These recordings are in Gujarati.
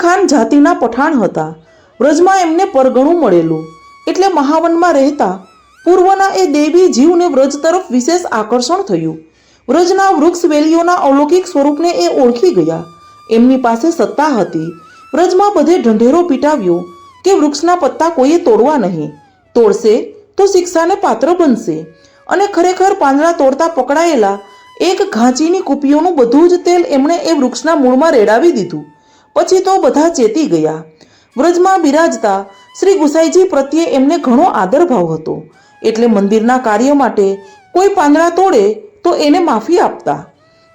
ખાન જાતિના પઠાણ હતા. વ્રજમાં એમને પરગણું મળેલું એટલે મહાવનમાં રહેતા પૂર્વના એ દેવી જીવને વ્રજ તરફ વિશેષ આકર્ષણ થયું. વ્રજના વૃક્ષ વેલીઓના અલૌકિક સ્વરૂપને એ ઓળખી ગયા. એમની પાસે સત્તા હતી. વ્રજમાં બધે ઢંઢેરો પીટાવ્યો કે વૃક્ષના પત્તા કોઈએ તોડવા નહીં, તોડશે તો શિક્ષાને પાત્ર બનશે. અને ખરેખર પાંદડા તોડતા પકડાયેલા એક ઘાંચીની કુપીઓનું બધું જ તેલ એમણે એ વૃક્ષના મૂળમાં રેડાવી દીધું. પછી તો બધા ચેતી ગયા. વ્રજમાં બિરાજતા શ્રી ગુસાઈજી પ્રત્યે એમને ઘણો આદરભાવ હતો એટલે મંદિરના કાર્ય માટે કોઈ પાંદડા તોડે તો એને માફી આપતા.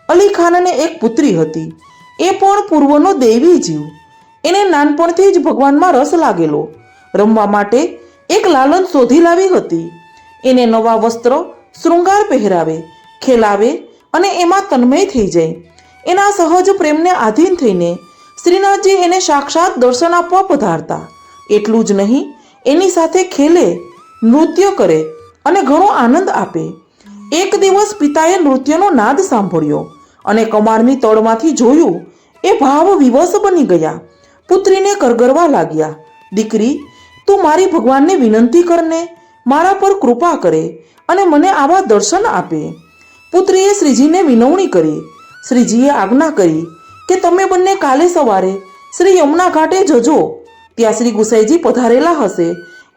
અલી ખાનને એક પુત્રી હતી, એ પણ પૂર્વનો દેવી જીવ. એને નાનપણથી જ ભગવાનમાં રસ લાગેલો. રમવા માટે એક લાલન શોધી લાવી હતી. એને નવા વસ્ત્ર શૃંગાર પહેરાવે, ખેલાવે અને એમાં તન્મય થઈ જાય. એના સહજ પ્રેમને આધીન થઈને શ્રીનાથજી એને સાક્ષાત દર્શન આપવા પધારતા. એટલું જ નહીં, એની સાથે ખેલે, નૃત્ય કરે અને ઘણો આનંદ આપે. એક દિવસ પિતાએ નૃત્યનો નાદ સાંભળ્યો અને કમાળની તળમાંથી જોયું. એ ભાવ વિવશ બની ગયા. પુત્રીને કરગરવા લાગ્યા. દીકરી, તું મારી ભગવાનને વિનંતી કરને, મારા પર કૃપા કરે અને મને આવા દર્શન આપે. પુત્રીએ શ્રીજીને વિનવણી કરી. શ્રીજીએ આજ્ઞા કરી કે તમે બંને કાલે સવારે શ્રી યમુના ઘાટે જજો. ત્યાં શ્રી ગુસાઈજી પધારેલા હશે,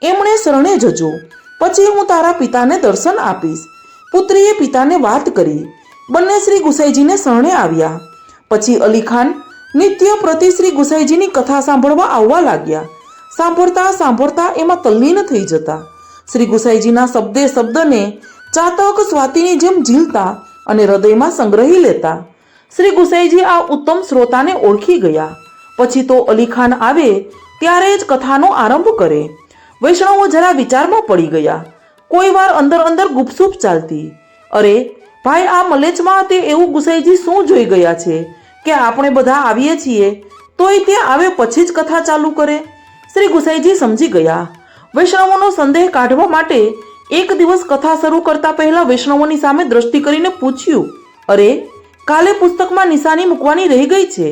એમણે શરણે જજો. પછી હું તારા પિતાને દર્શન આપીશ. પુત્રીએ પિતાને વાત કરી. બંને શ્રી ગુસાઈજીને શરણે આવ્યા. પછી અલી ખાન નિત્ય પ્રતિ શ્રી ગુસાઈજીની કથા સાંભળવા આવવા લાગ્યા. સાંભળતા સાંભળતા એમાં તલ્લીન થઈ જતા. શ્રી ગુસાઈજીના શબ્દે શબ્દને ચાતક સ્વાતિની જેમ ઝીલતા અને હૃદયમાં સંગ્રહી લેતા. શ્રી ગુસાઈજી આ ઉત્તમ શ્રોતાને ઓળખી ગયા. પછી તો અલી ખાન આવે ત્યારે જ કથાનો આરંભ કરે. વૈષ્ણવો જરા વિચારમાં પડી ગયા. કોઈ વાર અંદર અંદર ગુપસુપ ચાલતી. અરે ભાઈ, આ મલેચમાં તે એવું ગુસાઈજી શું જોઈ ગયા છે કે આપણે બધા આવીએ છીએ તોય તે આવે પછી જ કથા ચાલુ કરે. શ્રી ગુસાઈજી સમજી ગયા. વૈષ્ણવોનો સંદેહ કાઢવા માટે એક દિવસ કથા શરૂ કરતા પહેલા વૈષ્ણવોની સામે દ્રષ્ટિ કરીને પૂછ્યું, અરે કાલે પુસ્તકમાં નિશાની મૂકવાની રહી ગઈ છે,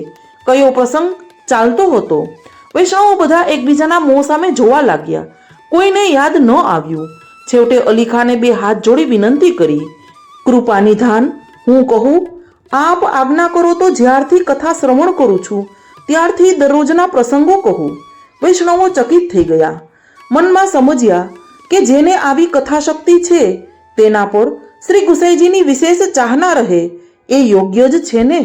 કયો પ્રસંગ ચાલતો હતો? વૈષ્ણવો બધા એકબીજાના મોં સામે જોવા લાગ્યા. કોઈને યાદ ન આવ્યું. છેવટે અલી ખાને બે હાથ જોડી વિનંતી કરી, કૃપા નિધાન, હું કહું, આપ આજ્ઞા કરો તો જ્યારથી કથા શ્રવણ કરું છું ત્યારથી દરરોજના પ્રસંગો કહું. વૈષ્ણવો ચકિત થઈ ગયા. મનમાં સમજ્યા કે જેને આવી કથા શક્તિ છે તેના પર શ્રી ગુસાઈજીની વિશેષ ચાહના રહે એ યોગ્ય જ છે ને.